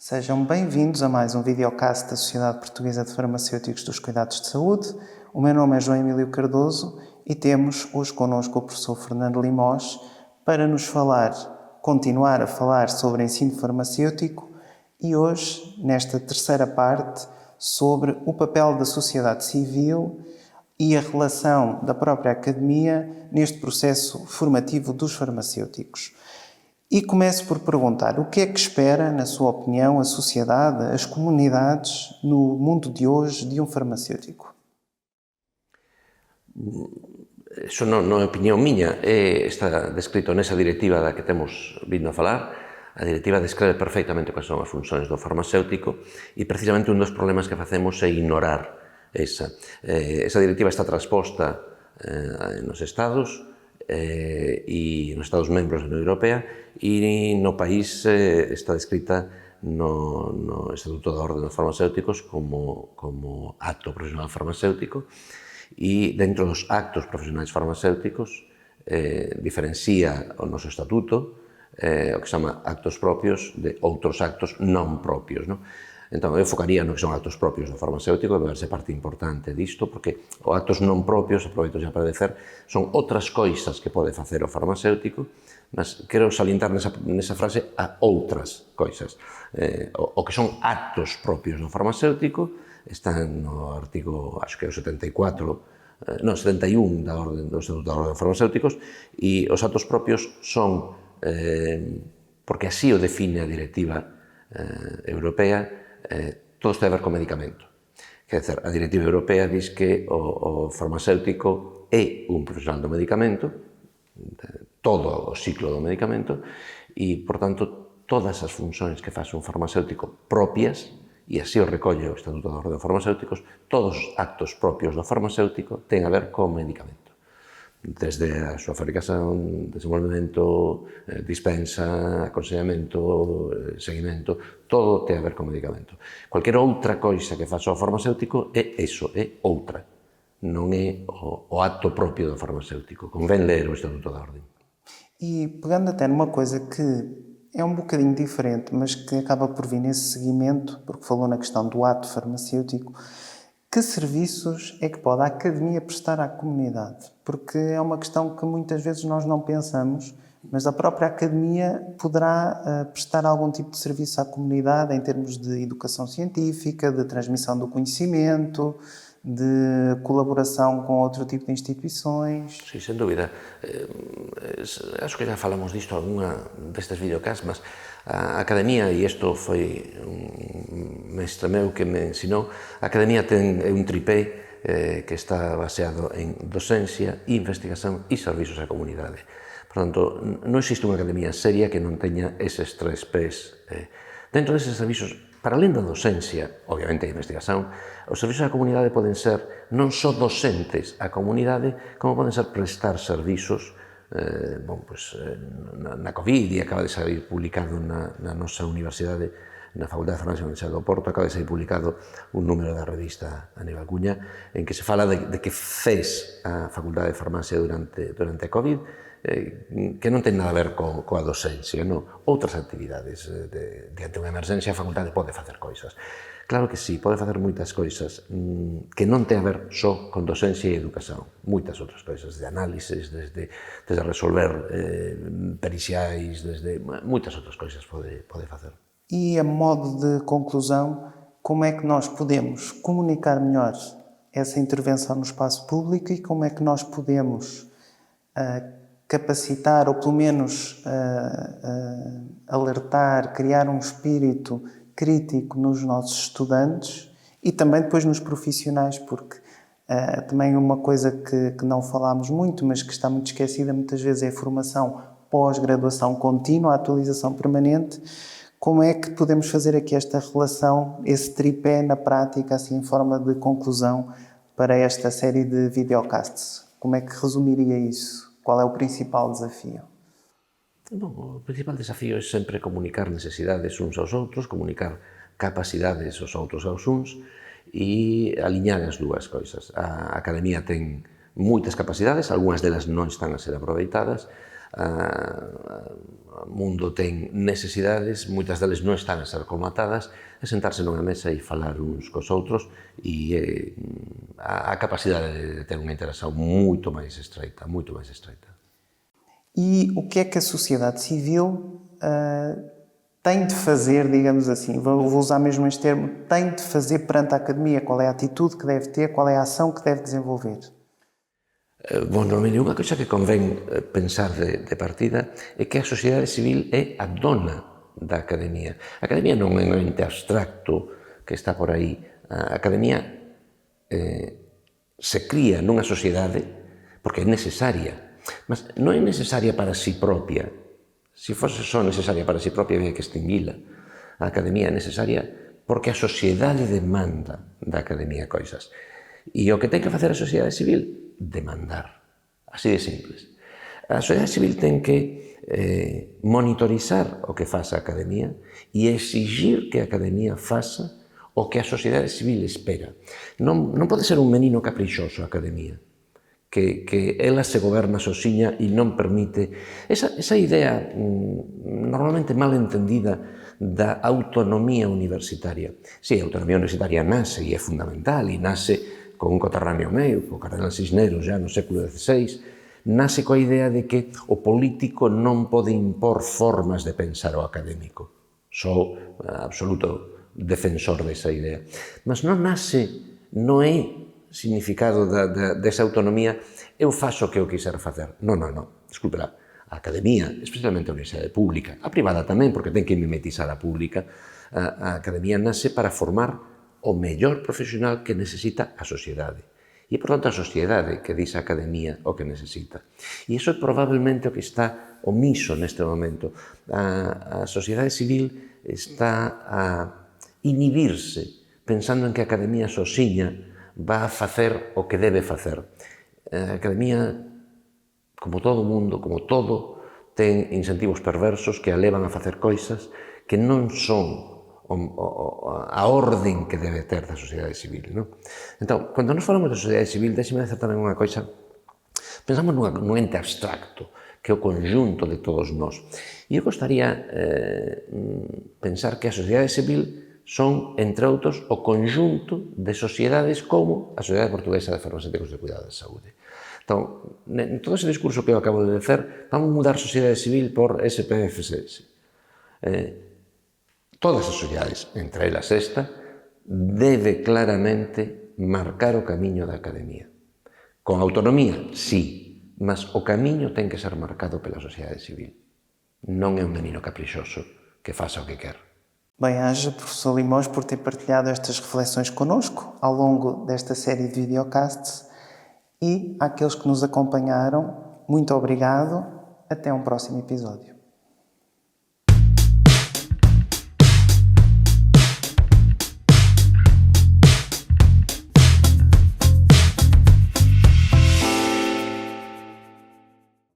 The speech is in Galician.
Sejam bem-vindos a mais um videocast da Sociedade Portuguesa de Farmacêuticos dos Cuidados de Saúde. O meu nome é João Emílio Cardoso e temos hoje connosco o professor Fernando Limós para nos continuar a falar sobre ensino farmacêutico e hoje, nesta terceira parte, sobre o papel da sociedade civil e a relação da própria academia neste processo formativo dos farmacêuticos. E começo por perguntar, o que é que espera, na sua opinião, a sociedade, as comunidades, no mundo de hoje, de um farmacêutico? Iso non é opinión miña, está descrito nesa directiva da que temos vindo a falar. A directiva descreve perfectamente quais son as funcións do farmacéutico e precisamente un dos problemas que facemos é ignorar esa. Esa directiva está transposta nos Estados e nos Estados membros da Unión Europea e no país está descrita no Estatuto da Orde dos Farmacéuticos como acto profesional farmacéutico e dentro dos actos profesionais farmacéuticos diferencia o noso estatuto o que se chama actos propios de outros actos non propios. Entón, eu focaría no que son actos propios do farmacéutico, debe ser parte importante disto, porque os actos non propios, aproveito xa para dizer, son outras coisas que pode facer o farmacéutico, mas quero salientar nesa frase a outras coisas. O que son actos propios do farmacéutico están no artigo, acho que é o 71 da Orde do Estatuto da Orde dos Farmacéuticos, e os actos propios son, porque así o define a directiva europea, todos ten a ver con medicamento. Quer dizer, a directiva europea diz que o farmacéutico é un profesional do medicamento, todo o ciclo do medicamento, e, por tanto, todas as funcións que faz un farmacéutico propias, e así o recolle o Estatuto da Orde dos Farmacéuticos, todos os actos propios do farmacéutico ten a ver con medicamento. Desde a súa fabricación, desenvolvemento, dispensa, aconsellamento, seguimento, todo ten a ver con medicamento. Cualquier outra coisa que faça o farmacéutico é eso, é outra. Non é o acto propio do farmacéutico. Convén ler o Estatuto da Orde. E pegando até numa coisa que é um bocadinho diferente, mas que acaba por vir nesse seguimento, porque falou na questão do ato farmacêutico, que serviços é que pode a academia prestar à comunidade? Porque é uma questão que muitas vezes nós não pensamos, mas a própria academia poderá prestar algum tipo de serviço à comunidade em termos de educação científica, de transmissão do conhecimento, de colaboração com outro tipo de instituições. Sí, sen dúbida. Acho que já falamos disto alguna destes videocasts, mas a academia, e isto foi un mestre meu que me ensinou, a academia ten un tripé que está baseado en docencia, investigación e servizos á comunidade. Por tanto, non existe unha academia seria que non teña eses tres P's. Dentro deses servizos, para além da docencia, obviamente a investigación, os servizos á comunidade poden ser non só docentes á comunidade, como poden ser prestar servizos na COVID, e acaba de sair publicado na nosa universidade, na Facultade de Farmacia da Universidade do Porto, acaba de sair publicado un número da revista Aníbal Cuña en que se fala de que fez a Facultade de Farmacia durante a COVID, que non ten nada a ver coa docencia, outras actividades. Diante unha emerxencia, a facultade pode facer coisas. Claro que sí, pode facer moitas coisas que non ten a ver só con docencia e educación. Moitas outras coisas, de análisis, desde resolver periciais, desde moitas outras coisas pode facer. E a modo de conclusão, como é que nós podemos comunicar melhor essa intervenção no espaço público e como é que nós podemos capacitar ou pelo menos alertar, criar um espírito crítico nos nossos estudantes e também depois nos profissionais, porque também uma coisa que não falámos muito, mas que está muito esquecida muitas vezes é a formação pós-graduação contínua, a atualização permanente. Como é que podemos fazer aqui esta relação, esse tripé na prática, assim em forma de conclusão para esta série de videocasts? Como é que resumiria isso? Qual é o principal desafio? O principal desafío é sempre comunicar necesidades uns aos outros, comunicar capacidades os outros aos uns e aliñar as dúas coisas. A academia ten moitas capacidades, algunhas delas non están a ser aproveitadas. O mundo ten necesidades, moitas deles non están a ser colmatadas, é sentarse nunha mesa e falar uns cos outros e a capacidade de ter unha interação moito máis estreita, moito máis estreita. E o que é que a sociedade civil tem de fazer, digamos assim, vou usar mesmo este termo, tem de fazer perante a academia? Qual é a atitude que deve ter, qual é a ação que deve desenvolver? Bom, Normilio, unha coisa que convén pensar de partida é que a sociedade civil é a dona da academia. A academia non é un ente abstracto que está por aí. A academia se cría nunha sociedade porque é necesaria, mas non é necesaria para si propia. Se fose só necesaria para si propia, había que extinguila. A academia é necesaria porque a sociedade demanda da academia coisas. E o que ten que facer a sociedade civil? Demandar. Así de simples. A sociedade civil ten que monitorizar o que faça a academia e exigir que a academia faça o que a sociedade civil espera. Non pode ser un menino caprichoso a academia, que ela se goberna sozinha e non permite... Esa idea normalmente mal entendida da autonomía universitaria. Sí, a autonomía universitaria nace e é fundamental, e nace con un coterráneo meu, o cardenal Cisneros já no século XVI, nace coa idea de que o político non pode impor formas de pensar ao académico. Sou absoluto defensor desa idea. Mas non nace, non é significado desa autonomía, eu faço o que eu quiser facer. Non, desculpela. A academia, especialmente a universidade pública, a privada tamén, porque ten que mimetizar a pública, a academia nace para formar o mellor profesional que necesita a sociedade. E, por tanto, a sociedade que dice a academia o que necesita. E iso é probablemente o que está omiso neste momento. A sociedade civil está a inhibirse pensando en que a academia sozinha va a facer o que debe facer. A academia, como todo mundo, como todo, ten incentivos perversos que a levan a facer coisas que non son a orden que debe ter da sociedade civil. Entón, cando nos falamos da sociedade civil, déxeme dizer tamén unha coisa, pensamos nun ente abstracto, que é o conjunto de todos nós. E eu gostaría pensar que a sociedade civil son, entre outros, o conjunto de sociedades como a Sociedade Portuguesa de Farmacéuticos de Cuidado da Saúde. Entón, en todo ese discurso que eu acabo de dizer, vamos mudar sociedade civil por SPFSS. Todas as sociedades, entre elas esta, debe claramente marcar o camiño da academia. Con autonomía, sí, mas o camiño ten que ser marcado pela sociedade civil. Non é un menino caprichoso que faça o que quer. Bem-aja, professor Limões, por ter partilhado estas reflexões connosco ao longo desta série de videocasts, e àqueles que nos acompanharam, muito obrigado. Até um próximo episódio.